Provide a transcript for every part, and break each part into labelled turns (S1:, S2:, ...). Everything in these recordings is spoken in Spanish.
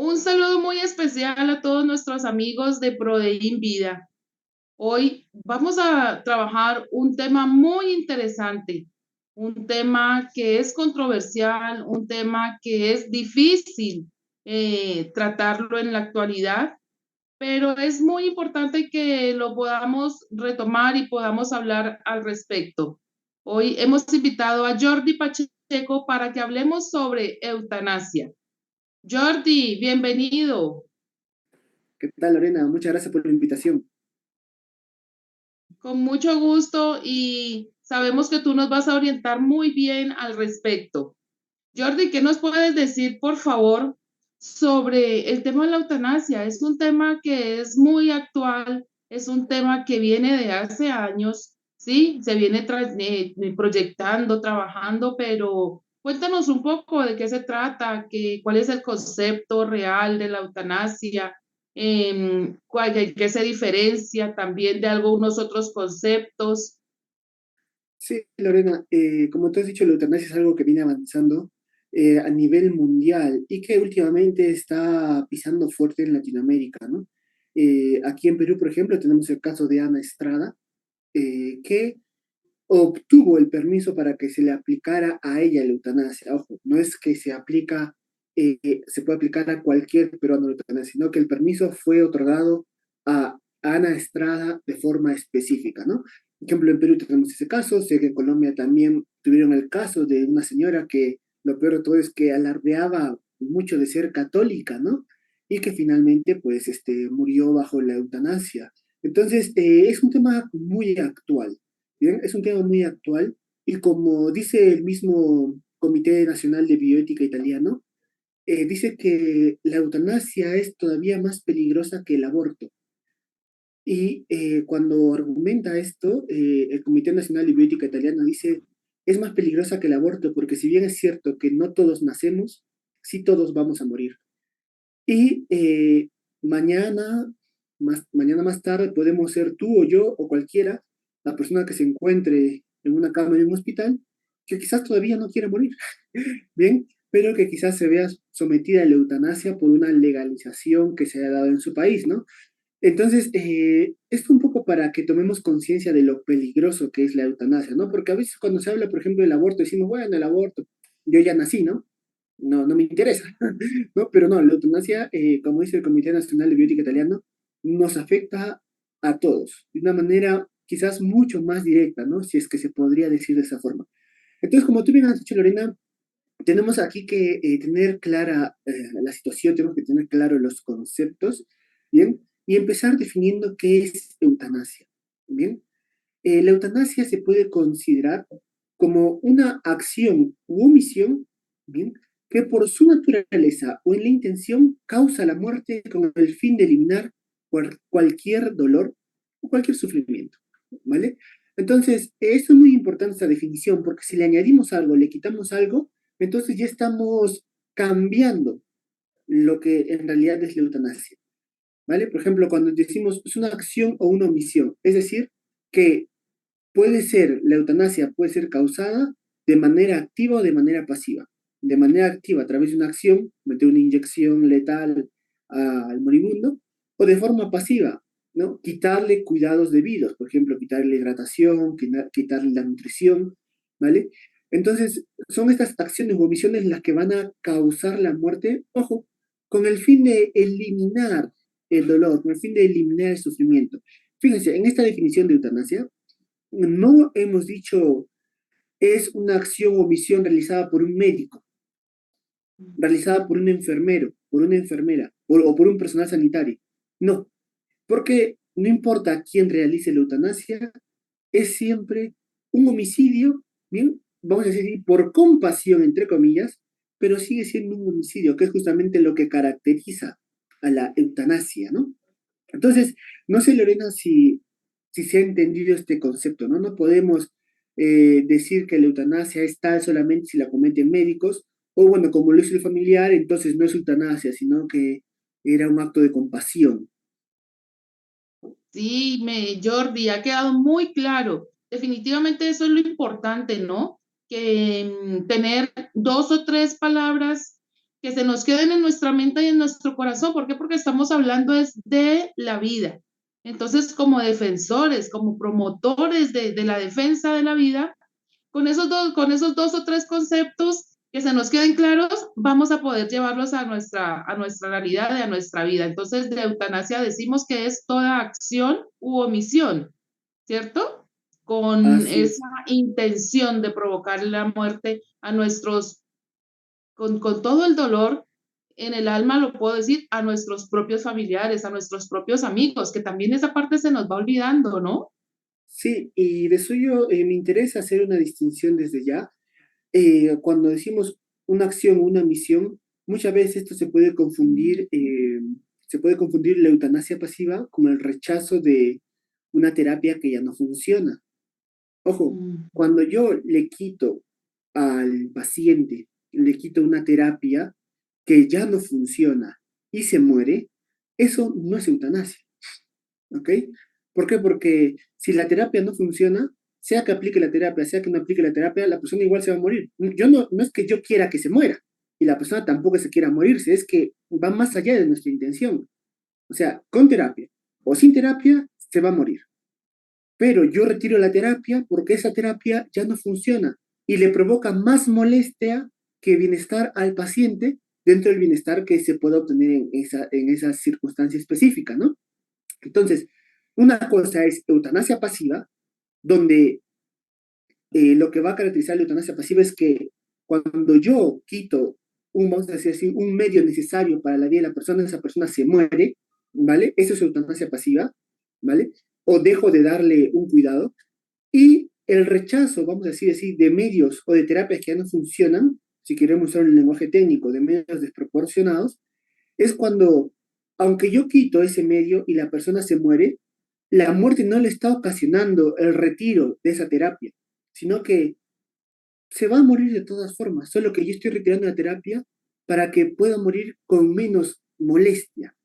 S1: Un saludo muy especial a todos nuestros amigos de Prodein Vida. Hoy vamos a trabajar un tema muy interesante, un tema que es controversial, un tema que es difícil tratarlo en la actualidad, pero es muy importante que lo podamos retomar y podamos hablar al respecto. Hoy hemos invitado a Jordi Pacheco para que hablemos sobre eutanasia. Jordi, bienvenido.
S2: ¿Qué tal, Lorena? Muchas gracias por la invitación.
S1: Con mucho gusto y sabemos que tú nos vas a orientar muy bien al respecto. Jordi, ¿qué nos puedes decir, por favor, sobre el tema de la eutanasia? Es un tema que es muy actual, es un tema que viene de hace años, ¿sí? Se viene proyectando, trabajando, pero cuéntanos un poco de qué se trata, cuál es el concepto real de la eutanasia, qué se diferencia también de algunos otros conceptos.
S2: Sí, Lorena, como tú has dicho, la eutanasia es algo que viene avanzando a nivel mundial y que últimamente está pisando fuerte en Latinoamérica, ¿no? Aquí en Perú, por ejemplo, tenemos el caso de Ana Estrada, que obtuvo el permiso para que se le aplicara a ella la eutanasia. Ojo, no es que se puede aplicar a cualquier peruano la eutanasia, sino que el permiso fue otorgado a Ana Estrada de forma específica, ¿no? Por ejemplo, en Perú tenemos ese caso, sé que en Colombia también tuvieron el caso de una señora que lo peor de todo es que alardeaba mucho de ser católica, ¿no? Y que finalmente, pues, murió bajo la eutanasia. Entonces, es un tema muy actual. Bien, es un tema muy actual y como dice el mismo Comité Nacional de Bioética italiano, dice que la eutanasia es todavía más peligrosa que el aborto. Y cuando argumenta esto, el Comité Nacional de Bioética italiano dice, es más peligrosa que el aborto porque si bien es cierto que no todos nacemos, sí todos vamos a morir. Y mañana, mañana más tarde podemos ser tú o yo o cualquiera, la persona que se encuentre en una cama de un hospital, que quizás todavía no quiere morir, ¿bien? Pero que quizás se vea sometida a la eutanasia por una legalización que se haya dado en su país, ¿no? Entonces, esto un poco para que tomemos conciencia de lo peligroso que es la eutanasia, ¿no? Porque a veces cuando se habla, por ejemplo, del aborto, decimos, bueno, el aborto, yo ya nací, ¿no? No me interesa, ¿no? Pero no, la eutanasia, como dice el Comité Nacional de Bioética Italiano, nos afecta a todos, de una manera quizás mucho más directa, ¿no? Si es que se podría decir de esa forma. Entonces, como tú bien has dicho, Lorena, tenemos aquí que tener clara la situación, tenemos que tener claro los conceptos, ¿bien? Y empezar definiendo qué es eutanasia, ¿bien? La eutanasia se puede considerar como una acción u omisión, ¿bien? Que por su naturaleza o en la intención causa la muerte con el fin de eliminar cualquier dolor o cualquier sufrimiento, ¿vale? Entonces, esto es muy importante esta definición, porque si le añadimos algo, le quitamos algo, entonces ya estamos cambiando lo que en realidad es la eutanasia, ¿vale? Por ejemplo, cuando decimos es una acción o una omisión, es decir, que la eutanasia puede ser causada de manera activa o de manera pasiva. De manera activa, a través de una acción, meter una inyección letal al moribundo, o de forma pasiva, ¿no? Quitarle cuidados debidos, por ejemplo, quitarle hidratación, quitarle la nutrición, ¿vale? Entonces, son estas acciones o omisiones las que van a causar la muerte, ojo, con el fin de eliminar el dolor, con el fin de eliminar el sufrimiento. Fíjense, en esta definición de eutanasia, no hemos dicho es una acción o omisión realizada por un médico, realizada por un enfermero, por una enfermera o por un personal sanitario. No, porque no importa quién realice la eutanasia, es siempre un homicidio, ¿bien? Vamos a decir, por compasión, entre comillas, pero sigue siendo un homicidio, que es justamente lo que caracteriza a la eutanasia, ¿no? Entonces, no sé, Lorena, si se ha entendido este concepto, ¿no? No podemos decir que la eutanasia es tal solamente si la cometen médicos, o bueno, como lo hizo el familiar, entonces no es eutanasia, sino que era un acto de compasión.
S1: Sí, Jordi, ha quedado muy claro. Definitivamente eso es lo importante, ¿no? Que tener dos o tres palabras que se nos queden en nuestra mente y en nuestro corazón. ¿Por qué? Porque estamos hablando es de la vida. Entonces, como defensores, como promotores de la defensa de la vida, con esos dos o tres conceptos que se nos queden claros, vamos a poder llevarlos a nuestra realidad y a nuestra vida. Entonces, de eutanasia decimos que es toda acción u omisión, ¿cierto? Con
S2: Así
S1: esa
S2: es.
S1: intención de provocar la muerte a nuestros, con todo el dolor en el alma, lo puedo decir, a nuestros propios familiares, a nuestros propios amigos, que también esa parte se nos va olvidando, ¿no?
S2: Sí, y de suyo me interesa hacer una distinción desde ya. Cuando decimos una acción o una misión, muchas veces esto se puede confundir la eutanasia pasiva con el rechazo de una terapia que ya no funciona. Ojo,
S1: Mm.
S2: cuando yo le quito al paciente, le quito una terapia que ya no funciona y se muere, eso no es eutanasia, ¿ok? ¿Por qué? Porque si la terapia no funciona, sea que aplique la terapia, sea que no aplique la terapia, la persona igual se va a morir. Yo no es que yo quiera que se muera, y la persona tampoco se quiera morirse, es que va más allá de nuestra intención. O sea, con terapia o sin terapia, se va a morir. Pero yo retiro la terapia porque esa terapia ya no funciona y le provoca más molestia que bienestar al paciente dentro del bienestar que se puede obtener en esa circunstancia específica, ¿no? Entonces, una cosa es eutanasia pasiva, donde lo que va a caracterizar la eutanasia pasiva es que cuando yo quito vamos a decir así, un medio necesario para la vida de la persona, esa persona se muere, ¿vale? Eso es eutanasia pasiva, ¿vale? O dejo de darle un cuidado. Y el rechazo, vamos a decir así, de medios o de terapias que ya no funcionan, si queremos usar el lenguaje técnico, de medios desproporcionados, es cuando, aunque yo quito ese medio y la persona se muere, la muerte no le está ocasionando el retiro de esa terapia, sino que se va a morir de todas formas, solo que yo estoy retirando la terapia para que pueda morir con menos molestia.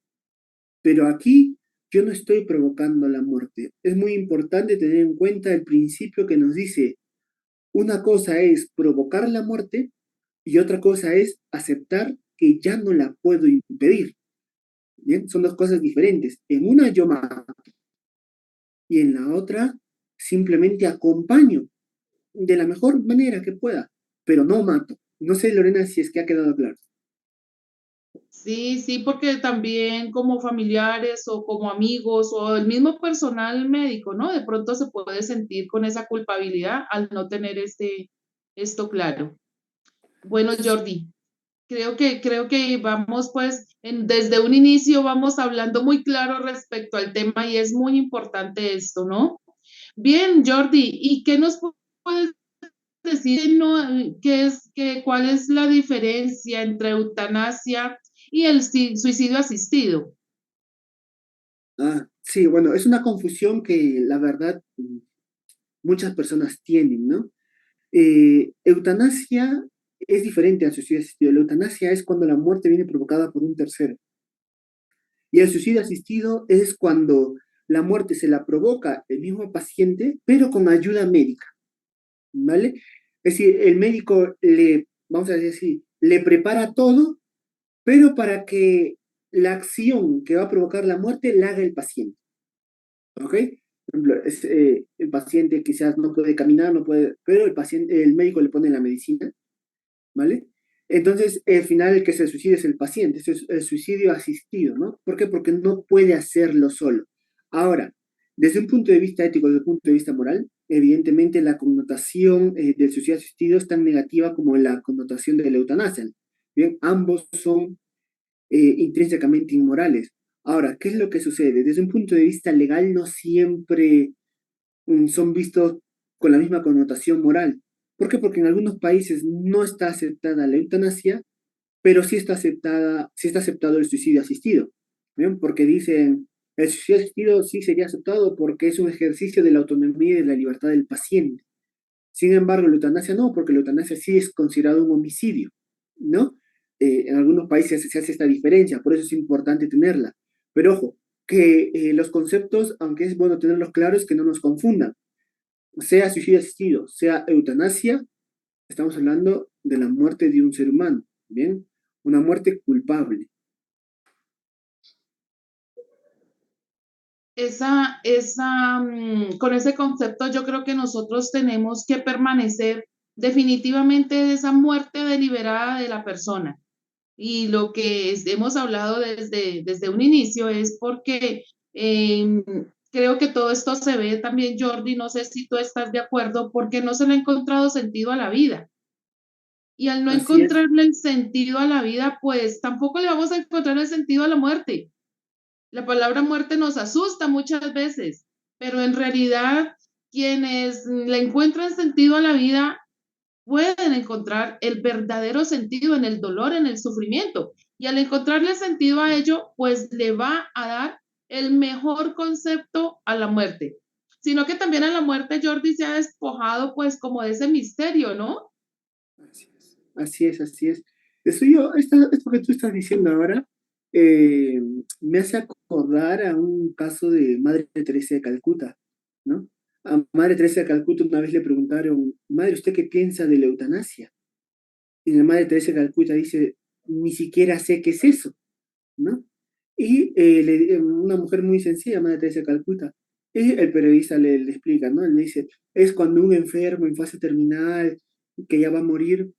S2: Pero aquí yo no estoy provocando la muerte. Es muy importante tener en cuenta el principio que nos dice, una cosa es provocar la muerte y otra cosa es aceptar que ya no la puedo impedir. ¿Bien? Son dos cosas diferentes. En una yo mato y en la otra simplemente acompaño de la mejor manera que pueda, pero no mato. No sé, Lorena, si es que ha quedado claro.
S1: Sí, sí, porque también como familiares o como amigos o el mismo personal médico, ¿no? De pronto se puede sentir con esa culpabilidad al no tener esto claro. Bueno, Jordi, creo que vamos pues desde un inicio vamos hablando muy claro respecto al tema y es muy importante esto, ¿no? Bien, Jordi, ¿y qué nos puedes decir, no, cuál es la diferencia entre eutanasia y el suicidio asistido?
S2: Ah, sí, bueno, es una confusión que la verdad muchas personas tienen, ¿no? Eutanasia es diferente al suicidio asistido. La eutanasia es cuando la muerte viene provocada por un tercero. Y el suicidio asistido es cuando la muerte se la provoca el mismo paciente, pero con ayuda médica, ¿vale? Es decir, el médico le, vamos a decir, le prepara todo, pero para que la acción que va a provocar la muerte la haga el paciente, ¿ok? Por ejemplo, el paciente quizás no puede caminar, no puede, pero el médico le pone la medicina, ¿vale? Entonces, al final el que se suicida es el paciente, es el suicidio asistido, ¿no? ¿Por qué? Porque no puede hacerlo solo. Ahora, desde un punto de vista ético, desde un punto de vista moral, evidentemente la connotación del suicidio asistido es tan negativa como la connotación de la eutanasia. Bien, ambos son intrínsecamente inmorales. Ahora, ¿qué es lo que sucede? Desde un punto de vista legal no siempre son vistos con la misma connotación moral. ¿Por qué? Porque en algunos países no está aceptada la eutanasia, pero sí está aceptado el suicidio asistido. ¿Bien? Porque dicen, el suicidio asistido sí sería aceptado porque es un ejercicio de la autonomía y de la libertad del paciente. Sin embargo, la eutanasia no, porque la eutanasia sí es considerado un homicidio, ¿no? En algunos países se hace esta diferencia, por eso es importante tenerla. Pero ojo, que los conceptos, aunque es bueno tenerlos claros, que no nos confundan. Sea suicidio asistido, sea eutanasia, estamos hablando de la muerte de un ser humano, ¿bien? una muerte culpable.
S1: Con ese concepto yo creo que nosotros tenemos que permanecer definitivamente de esa muerte deliberada de la persona. Y lo que hemos hablado desde un inicio es porque eh, creo que todo esto se ve también, Jordi, no sé si tú estás de acuerdo, porque no se le ha encontrado sentido a la vida. Y al no
S2: Así es,
S1: encontrarle el sentido a la vida, pues tampoco le vamos a encontrar el sentido a la muerte. La palabra muerte nos asusta muchas veces, pero en realidad quienes le encuentran sentido a la vida pueden encontrar el verdadero sentido en el dolor, en el sufrimiento. Y al encontrarle sentido a ello, pues le va a dar el mejor concepto a la muerte. Sino que también a la muerte Jordi se ha despojado pues como de ese misterio, ¿no?
S2: así es, así es, así es. Esto que tú estás diciendo ahora me hace acordar a un caso de Madre Teresa de Calcuta, ¿no? A Madre Teresa de Calcuta una vez le preguntaron, Madre, ¿usted qué piensa de la eutanasia? Y la Madre Teresa de Calcuta dice, ni siquiera sé qué es eso, ¿no? Y una mujer muy sencilla, Madre Teresa de Calcuta, y el periodista le explica, ¿no? Le dice, es cuando un enfermo en fase terminal, que ya va a morir,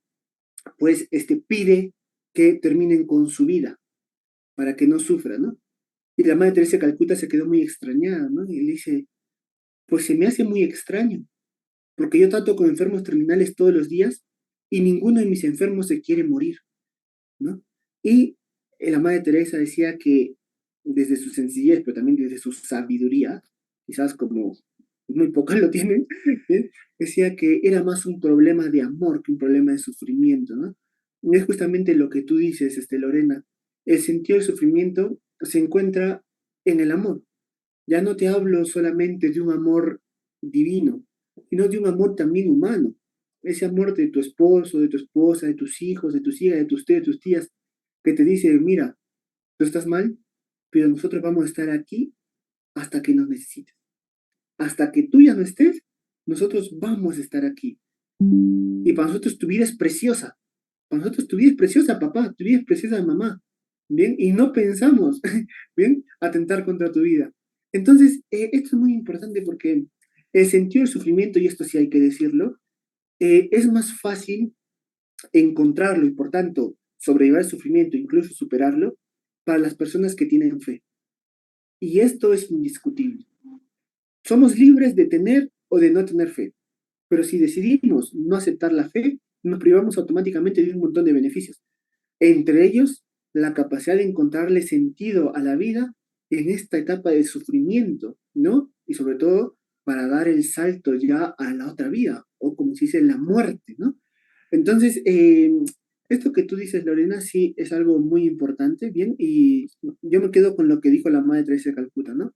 S2: pues pide que terminen con su vida para que no sufra, ¿no? Y la Madre Teresa de Calcuta se quedó muy extrañada, ¿no? Y le dice, pues se me hace muy extraño, porque yo trato con enfermos terminales todos los días y ninguno de mis enfermos se quiere morir, ¿no? Y la Madre Teresa decía que desde su sencillez, pero también desde su sabiduría, quizás como muy pocas lo tienen, ¿eh? Decía que era más un problema de amor que un problema de sufrimiento, ¿no? Y es justamente lo que tú dices, Lorena. El sentido del sufrimiento se encuentra en el amor. Ya no te hablo solamente de un amor divino, sino de un amor también humano. Ese amor de tu esposo, de tu esposa, de tus hijos, de tus hijas, de tus tíos, de tus tías, que te dice, mira, tú estás mal, pero nosotros vamos a estar aquí hasta que nos necesites. Hasta que tú ya no estés, nosotros vamos a estar aquí. Y para nosotros tu vida es preciosa. Para nosotros tu vida es preciosa, papá, tu vida es preciosa, mamá. Bien, y no pensamos, bien, atentar contra tu vida. Entonces, esto es muy importante porque el sentido del sufrimiento, y esto sí hay que decirlo, es más fácil encontrarlo y por tanto sobrellevar el sufrimiento, incluso superarlo, para las personas que tienen fe. Y esto es indiscutible. Somos libres de tener o de no tener fe, pero si decidimos no aceptar la fe, nos privamos automáticamente de un montón de beneficios. Entre ellos, la capacidad de encontrarle sentido a la vida en esta etapa de sufrimiento, ¿no? Y sobre todo para dar el salto ya a la otra vida, o como se dice, la muerte, ¿no? Entonces, esto que tú dices, Lorena, sí es algo muy importante, bien, y yo me quedo con lo que dijo la Madre Teresa de Calcuta, ¿no?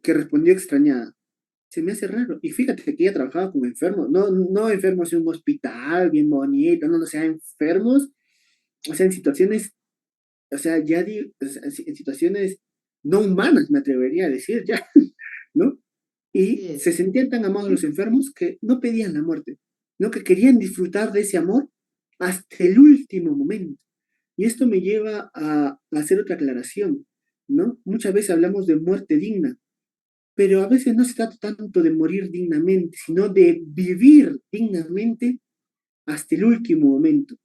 S2: Que respondió extrañada. Se me hace raro. Y fíjate que ella trabajaba con enfermos, no enfermos en un hospital bien bonito, no, o sea, enfermos, o sea, en situaciones, o sea, o sea, en situaciones no humanas, me atrevería a decir ya, ¿no? Y
S1: Así
S2: se
S1: es.
S2: sentían tan amados los enfermos que no pedían la muerte, ¿no? Que querían disfrutar de ese amor hasta el último momento. Y esto me lleva a hacer otra aclaración, ¿no? Muchas veces hablamos de muerte digna, pero a veces no se trata tanto de morir dignamente, sino de vivir dignamente hasta el último momento.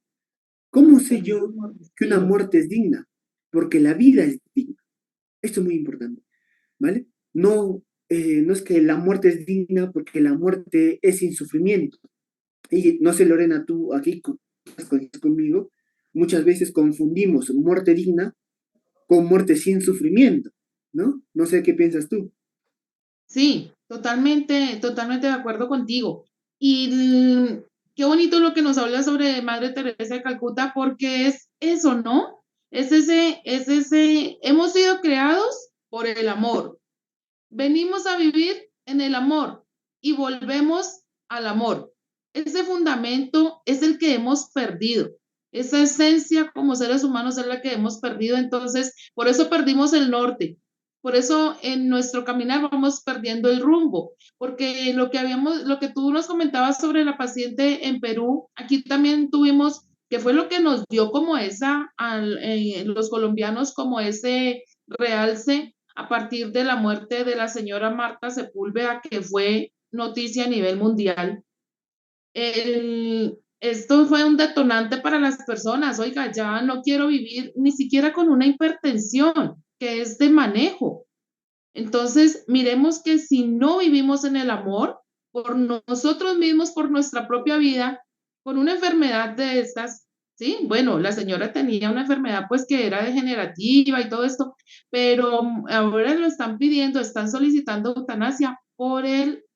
S2: ¿Cómo
S1: Hasta
S2: sé
S1: el
S2: yo
S1: último
S2: que una
S1: respiro.
S2: muerte es digna? Porque la vida es digna. Esto es muy importante, ¿vale? No es que la muerte es digna porque la muerte es sin sufrimiento. Y no sé, Lorena, tú aquí conmigo, muchas veces confundimos muerte digna con muerte sin sufrimiento, ¿no? No sé qué piensas tú.
S1: Sí, totalmente, totalmente de acuerdo contigo. Y qué bonito lo que nos habla sobre Madre Teresa de Calcuta, porque es eso, ¿no? Hemos sido creados por el amor. Venimos a vivir en el amor y volvemos al amor. Ese fundamento es el que hemos perdido. Esa esencia como seres humanos es la que hemos perdido. Entonces, por eso perdimos el norte. Por eso en nuestro caminar vamos perdiendo el rumbo, porque lo que tú nos comentabas sobre la paciente en Perú, aquí también tuvimos que fue lo que nos dio como los colombianos como ese realce a partir de la muerte de la señora Marta Sepúlveda, que fue noticia a nivel mundial. Esto fue un detonante para las personas. Oiga, ya no quiero vivir ni siquiera con una hipertensión, que es de manejo. Entonces, miremos que si no vivimos en el amor, por nosotros mismos, por nuestra propia vida, con una enfermedad de estas, sí, bueno, la señora tenía una enfermedad pues que era degenerativa y todo esto, pero ahora lo están pidiendo, están solicitando eutanasia por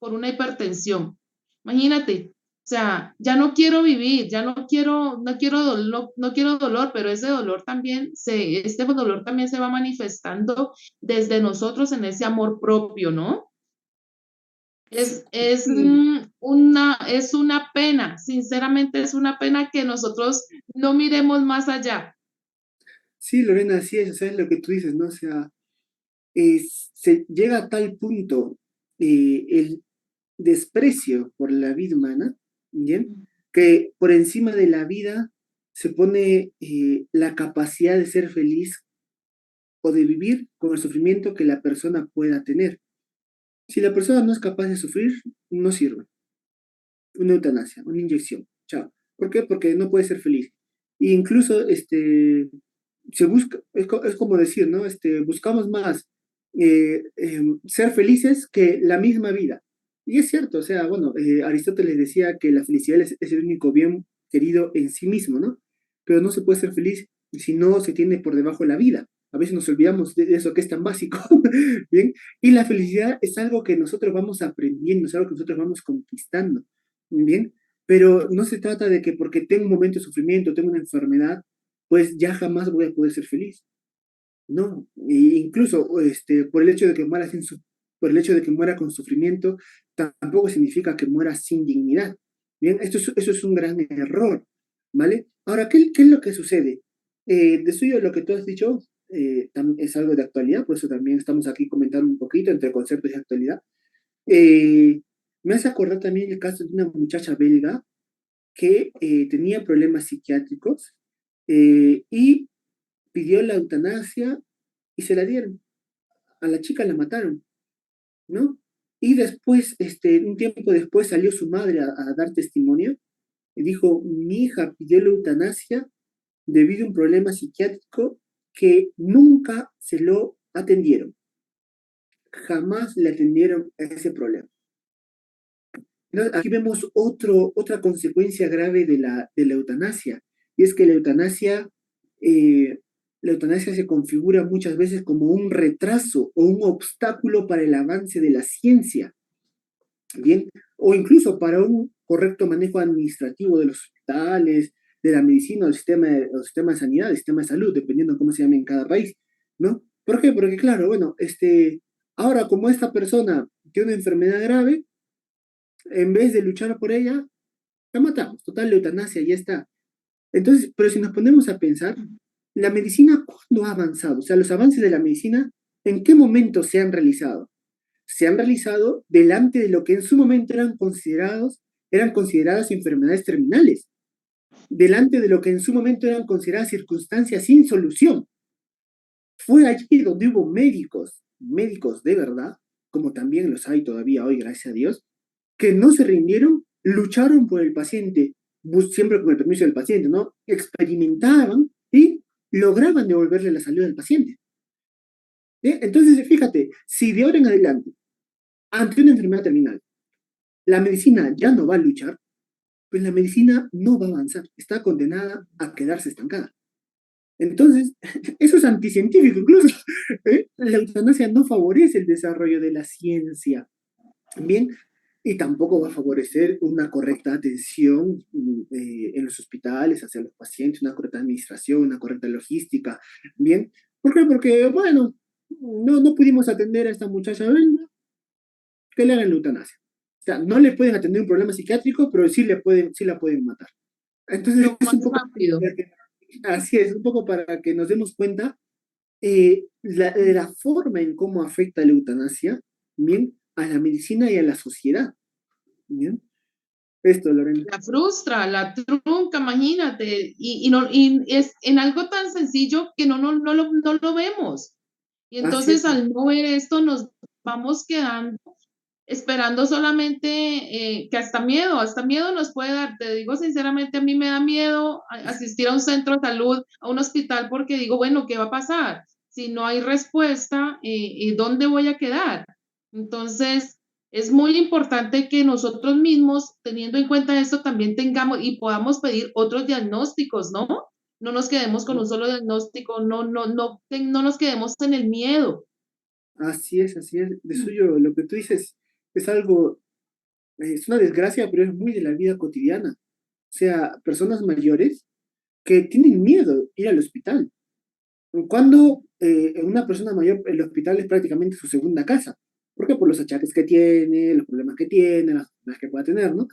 S1: una hipertensión. Imagínate, o sea, ya no quiero vivir, ya no quiero dolor, pero ese dolor también este dolor también se va manifestando desde nosotros en ese amor propio, ¿no?
S2: Sí,
S1: Es una pena, sinceramente es una pena que nosotros no miremos más allá.
S2: sí, Lorena, así es, o sea, es lo que tú dices, ¿no? O sea, se llega a tal punto el desprecio por la vida humana, ¿bien? Que por encima de la vida se pone la capacidad de ser feliz o de vivir con el sufrimiento que la persona pueda tener. Si la persona no es capaz de sufrir, no sirve. Una eutanasia, una inyección. Chao. ¿Por qué? Porque no puede ser feliz. E incluso se busca, es como decir, ¿no? Buscamos más ser felices que la misma vida. Y es cierto, o sea, bueno, Aristóteles decía que la felicidad es el único bien querido en sí mismo, ¿no? Pero no se puede ser feliz si no se tiene por debajo la vida. A veces nos olvidamos de eso que es tan básico, ¿bien? Y la felicidad es algo que nosotros vamos aprendiendo, es algo que nosotros vamos conquistando, ¿bien? Pero no se trata de que porque tengo un momento de sufrimiento, tengo una enfermedad, pues ya jamás voy a poder ser feliz. No, incluso por el hecho de que muera por el hecho de que muera con sufrimiento, tampoco significa que muera sin dignidad. Bien, eso es un gran error, ¿vale? Ahora, ¿qué es lo que sucede? De suyo, lo que tú has dicho es algo de actualidad, por eso también estamos aquí comentando un poquito entre conceptos y actualidad. Eh, Me hace acordar también el caso de una muchacha belga que tenía problemas psiquiátricos y pidió la eutanasia y se la dieron. A la chica la mataron, ¿no? Y después, un tiempo después salió su madre a dar testimonio y dijo, mi hija pidió la eutanasia debido a un problema psiquiátrico que nunca se lo atendieron. Jamás le atendieron a ese problema. ¿No? Aquí vemos otra consecuencia grave de la eutanasia, y es que eh, la eutanasia se configura muchas veces como un retraso o un obstáculo para el avance de la ciencia, ¿bien? O incluso para un correcto manejo administrativo de los hospitales, de la medicina, o el sistema de sanidad, el sistema de salud, dependiendo de cómo se llame en cada país, ¿no? ¿Por qué? Porque claro, bueno, ahora como esta persona tiene una enfermedad grave, en vez de luchar por ella, la matamos, total, la eutanasia, ya está. Entonces, pero si nos ponemos a pensar, la medicina, ¿cuándo ha avanzado? O sea, los avances de la medicina, ¿en qué momento se han realizado? Se han realizado delante de lo que en su momento eran consideradas enfermedades terminales, delante de lo que en su momento eran consideradas circunstancias sin solución. Fue allí donde hubo médicos de verdad, como también los hay todavía hoy, gracias a Dios, que no se rindieron, lucharon por el paciente, siempre con el permiso del paciente, ¿no? Experimentaban y lograban devolverle la salud al paciente. Entonces, fíjate, si de ahora en adelante, ante una enfermedad terminal, la medicina ya no va a luchar, pues la medicina no va a avanzar, está condenada a quedarse estancada. Entonces, eso es anticientífico incluso. La eutanasia no favorece el desarrollo de la ciencia. Bien, y tampoco va a favorecer una correcta atención en los hospitales hacia los pacientes, una correcta administración, una correcta logística. Bien, ¿por qué? Porque, bueno, no pudimos atender a esta muchacha belga, que le hagan la eutanasia. O sea, no le pueden atender un problema psiquiátrico, pero sí la pueden matar. Entonces,
S1: Lo
S2: es
S1: más
S2: un poco,
S1: rápido.
S2: así es, un poco para que nos demos cuenta la forma en cómo afecta la eutanasia, bien, a la medicina y a la sociedad, bien. esto, Lorena.
S1: la frustra, la trunca, imagínate, y es en algo tan sencillo que no lo vemos. Y
S2: Así
S1: entonces
S2: es.
S1: al no ver esto nos vamos quedando esperando solamente que hasta miedo nos puede dar. Te digo sinceramente, a mí me da miedo asistir a un centro de salud, a un hospital, porque digo, bueno, ¿qué va a pasar? Si no hay respuesta, ¿dónde voy a quedar? Entonces, es muy importante que nosotros mismos, teniendo en cuenta esto, también tengamos y podamos pedir otros diagnósticos, ¿no? No nos quedemos con un solo diagnóstico, no nos quedemos en el miedo.
S2: Así es, así es. De suyo, lo que tú dices es algo, es una desgracia, pero es muy de la vida cotidiana. O sea, personas mayores que tienen miedo ir al hospital. Cuando una persona mayor, el hospital es prácticamente su segunda casa. ¿Por qué? Por los achaques que tiene, los problemas que tiene, las enfermedades que pueda tener, ¿no?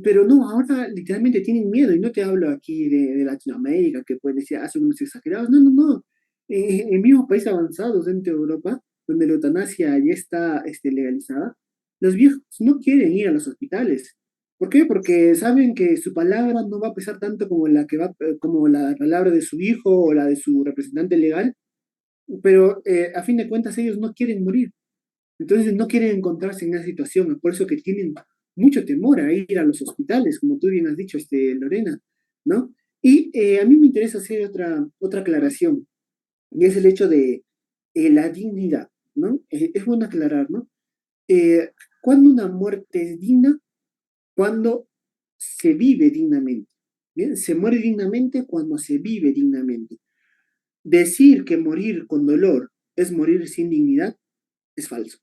S2: Pero no, ahora literalmente tienen miedo, y no te hablo aquí de Latinoamérica, que pueden decir, hacen unos exagerados, no, no, no. En mismos países avanzados dentro de Europa, donde la eutanasia ya está legalizada, los viejos no quieren ir a los hospitales. ¿Por qué? Porque saben que su palabra no va a pesar tanto como como la palabra de su hijo o la de su representante legal, pero a fin de cuentas ellos no quieren morir. Entonces no quieren encontrarse en esa situación, es por eso que tienen mucho temor a ir a los hospitales, como tú bien has dicho, Lorena, ¿no? Y a mí me interesa hacer otra aclaración, y es el hecho de la dignidad, ¿no? Es bueno aclarar, ¿no? Eh, ¿Cuándo una muerte es digna? Cuando se vive dignamente, ¿bien? Se muere dignamente cuando se vive dignamente. Decir que morir con dolor es morir sin dignidad es falso.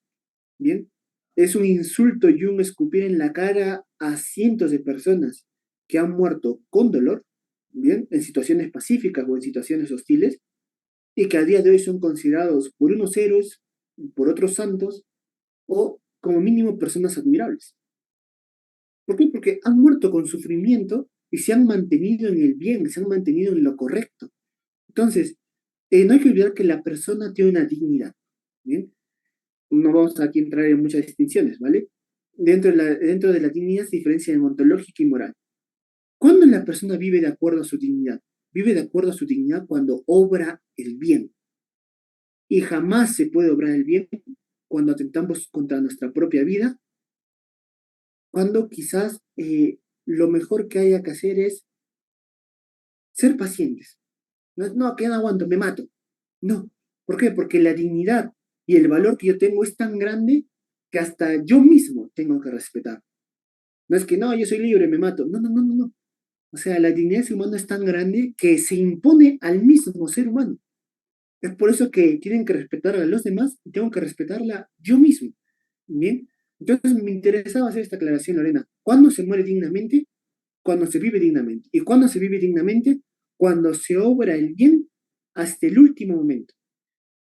S2: Bien, es un insulto y un escupir en la cara a cientos de personas que han muerto con dolor, bien, en situaciones pacíficas o en situaciones hostiles, y que a día de hoy son considerados por unos héroes, por otros santos, o como mínimo personas admirables. ¿Por qué? Porque han muerto con sufrimiento y se han mantenido en el bien, se han mantenido en lo correcto. Entonces, no hay que olvidar que la persona tiene una dignidad, ¿bien? No vamos aquí a entrar en muchas distinciones, ¿vale? Dentro de la dignidad se diferencia en ontológica y moral. ¿Cuándo la persona vive de acuerdo a su dignidad? Vive de acuerdo a su dignidad cuando obra el bien. Y jamás se puede obrar el bien cuando atentamos contra nuestra propia vida, cuando quizás lo mejor que haya que hacer es ser pacientes. No, no, que no aguanto, me mato. No. ¿Por qué? Porque la dignidad y el valor que yo tengo es tan grande que hasta yo mismo tengo que respetar. No es que no, yo soy libre, me mato. No, no, no, no, no. O sea, la dignidad del ser humano es tan grande que se impone al mismo ser humano. Es por eso que tienen que respetar a los demás y tengo que respetarla yo mismo. Bien. Entonces me interesaba hacer esta aclaración, Lorena. ¿Cuándo se muere dignamente? Cuando se vive dignamente. ¿Y cuándo se vive dignamente? Cuando se obra el bien hasta el último momento.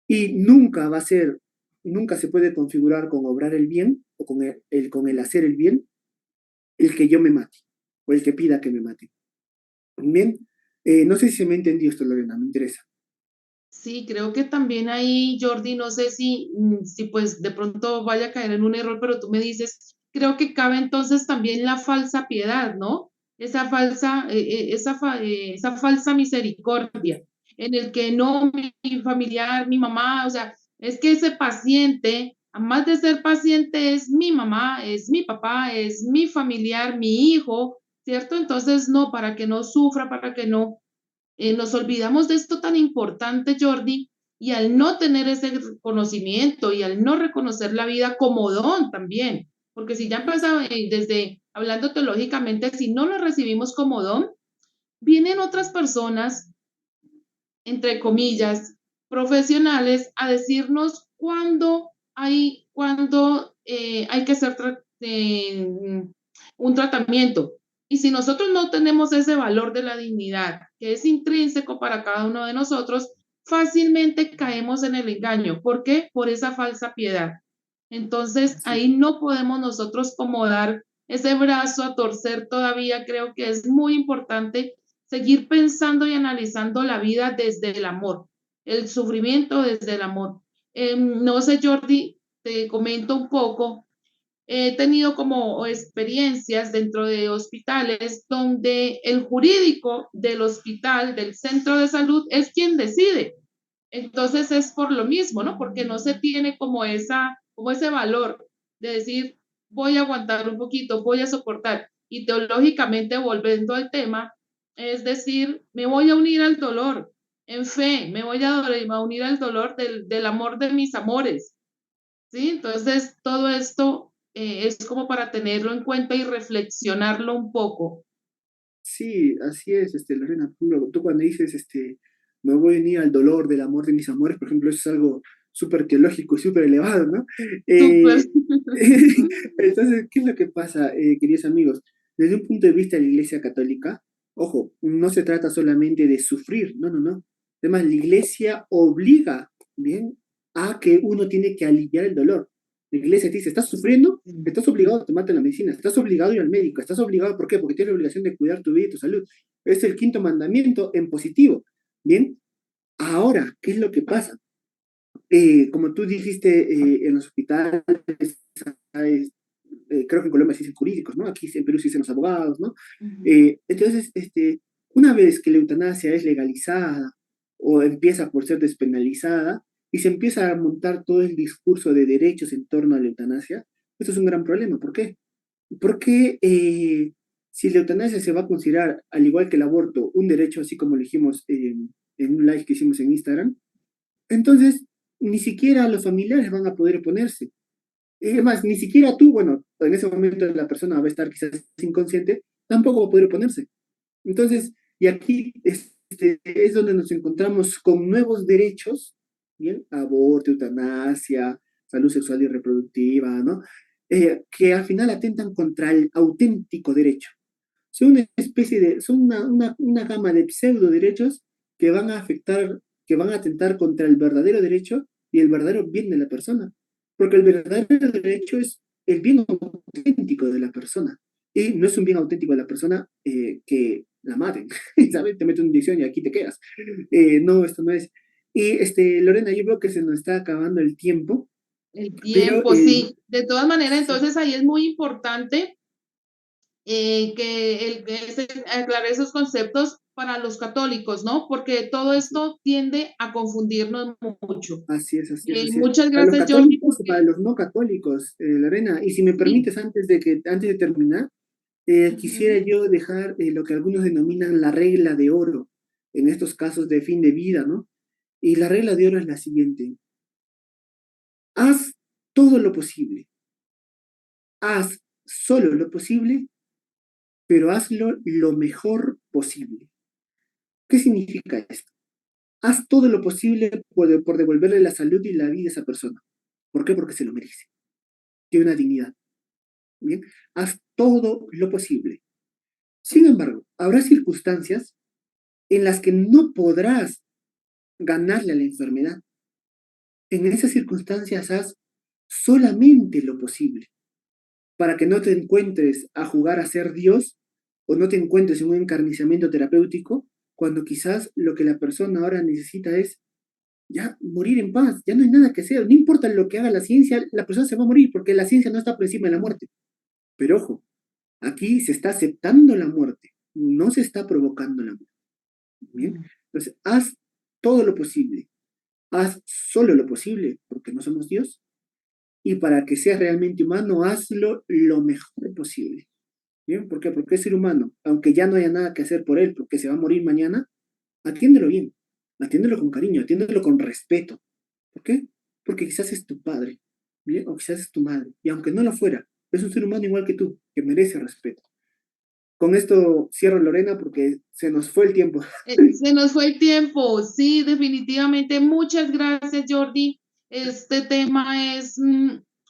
S2: Y nunca va a ser, nunca se puede configurar con obrar el bien o con el hacer el bien el que yo me mate o el que pida que me mate. Bien, no sé si se me ha entendido esto, Lorena, me interesa.
S1: Sí, creo que también ahí, Jordi, no sé si pues de pronto vaya a caer en un error, pero tú me dices, creo que cabe entonces también la falsa piedad, ¿no? Esa falsa misericordia, en el que no, mi familiar, mi mamá, o sea, es que ese paciente, además de ser paciente, es mi mamá, es mi papá, es mi familiar, mi hijo, ¿cierto? Entonces, no, para que no sufra, para que no nos olvidamos de esto tan importante, Jordi, y al no tener ese conocimiento y al no reconocer la vida como don también, porque si ya empezamos desde hablando teológicamente, si no lo recibimos como don, vienen otras personas, entre comillas, profesionales, a decirnos cuándo hay que hacer un tratamiento. Y si nosotros no tenemos ese valor de la dignidad, que es intrínseco para cada uno de nosotros, fácilmente caemos en el engaño. ¿Por qué? Por esa falsa piedad. Entonces,
S2: Sí,
S1: ahí no podemos nosotros como dar ese brazo a torcer todavía. Creo que es muy importante seguir pensando y analizando la vida desde el amor, el sufrimiento desde el amor. No sé, Jordi, te comento un poco. he tenido como experiencias dentro de hospitales donde el jurídico del hospital, del centro de salud, es quien decide. Entonces es por lo mismo, ¿no? Porque no se tiene como ese valor de decir, voy a aguantar un poquito, voy a soportar. Y teológicamente, volviendo al tema, es decir, me voy a unir al dolor en fe, me voy a unir al dolor del amor de mis amores, ¿sí? Entonces, todo esto es como para tenerlo en cuenta y reflexionarlo un poco.
S2: Sí, así es, Lorena. Por ejemplo, tú cuando dices, me voy a unir al dolor del amor de mis amores, por ejemplo, eso es algo súper teológico y súper elevado, ¿no?
S1: Súper.
S2: Eh, entonces, ¿qué es lo que pasa, queridos amigos? Desde un punto de vista de la Iglesia Católica, ojo, no se trata solamente de sufrir, no, no, no. Además, la Iglesia obliga, ¿bien?, a que uno tiene que aliviar el dolor. La iglesia te dice, ¿estás sufriendo? Estás obligado a tomarte la medicina, estás obligado a ir al médico, estás obligado, ¿por qué? Porque tienes la obligación de cuidar tu vida y tu salud. Es el quinto mandamiento en positivo. Bien, ahora, ¿qué es lo que pasa? Como tú dijiste, en los hospitales, hay, creo que en Colombia se dicen jurídicos, ¿no? Aquí en Perú se dicen los abogados, ¿no? Entonces, una vez que la eutanasia es legalizada o empieza por ser despenalizada y se empieza a montar todo el discurso de derechos en torno a la eutanasia, esto es un gran problema. ¿Por qué? Porque si la eutanasia se va a considerar, al igual que el aborto, un derecho, así como lo dijimos en un live que hicimos en Instagram, entonces ni siquiera los familiares van a poder oponerse. Y además, ni siquiera tú, bueno, en ese momento la persona va a estar quizás inconsciente, tampoco va a poder oponerse. Entonces, y aquí es donde nos encontramos con nuevos derechos, ¿bien? Aborto, eutanasia, salud sexual y reproductiva, ¿no? Que al final atentan contra el auténtico derecho. Son una especie de, son una gama de pseudo derechos que van a afectar, que van a atentar contra el verdadero derecho y el verdadero bien de la persona. Porque el verdadero derecho es el bien auténtico de la persona. Y no es un bien auténtico de la persona que la maten, ¿sabes? Te meten una inyección y aquí te quedas. No, esto no es. Y Lorena, yo creo que se nos está acabando el tiempo,
S1: El
S2: pero
S1: tiempo, sí. De todas maneras,
S2: sí,
S1: entonces ahí es muy importante que se aclare esos conceptos para los católicos, ¿no? Porque todo esto tiende a confundirnos mucho.
S2: así es, así es, así es.
S1: Muchas
S2: Para los
S1: gracias, Jordi,
S2: católicos y para
S1: porque
S2: los no católicos, Lorena. Y si me
S1: sí.
S2: permites, antes de terminar, quisiera
S1: Ujú.
S2: yo dejar lo que algunos denominan la regla de oro en estos casos de fin de vida, ¿no? Y la regla de oro es la siguiente. Haz todo lo posible. Haz solo lo posible, pero hazlo lo mejor posible. ¿Qué significa esto? Haz todo lo posible por devolverle la salud y la vida a esa persona. ¿Por qué? Porque se lo merece. Tiene una dignidad. Bien, haz todo lo posible. Sin embargo, habrá circunstancias en las que no podrás ganarle a la enfermedad. En esas circunstancias haz solamente lo posible para que no te encuentres a jugar a ser Dios o no te encuentres en un encarnizamiento terapéutico cuando quizás lo que la persona ahora necesita es ya morir en paz, ya no hay nada que hacer, no importa lo que haga la ciencia, la persona se va a morir porque la ciencia no está por encima de la muerte. Pero ojo, aquí se está aceptando la muerte, no se está provocando la muerte. ¿Bien? Entonces, haz todo lo posible, haz solo lo posible, porque no somos Dios, y para que seas realmente humano, hazlo lo mejor posible. ¿Bien? ¿Por qué? Porque es ser humano, aunque ya no haya nada que hacer por él, porque se va a morir mañana, atiéndelo bien, atiéndelo con cariño, atiéndelo con respeto. ¿Por qué? Porque quizás es tu padre, ¿bien? O quizás es tu madre, y aunque no lo fuera, es un ser humano igual que tú, que merece respeto. Con esto cierro, Lorena, porque se nos fue el tiempo.
S1: Se nos fue el tiempo, sí, definitivamente. Muchas gracias, Jordi. Este tema es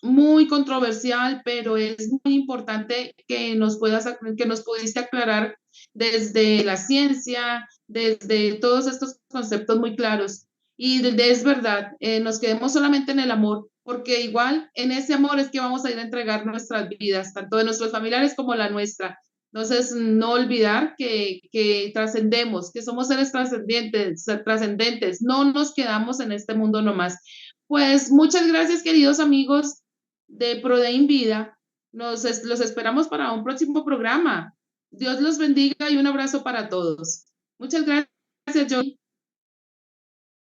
S1: muy controversial, pero es muy importante que que nos pudiste aclarar desde la ciencia, desde todos estos conceptos muy claros. Y es verdad, nos quedemos solamente en el amor, porque igual en ese amor es que vamos a ir a entregar nuestras vidas, tanto de nuestros familiares como la nuestra. Entonces, no olvidar que trascendemos, que somos seres trascendentes, no nos quedamos en este mundo nomás. Pues muchas gracias, queridos amigos de Prodein Vida. Los esperamos para un próximo programa. Dios los bendiga y un abrazo para todos. Muchas gracias, Joy.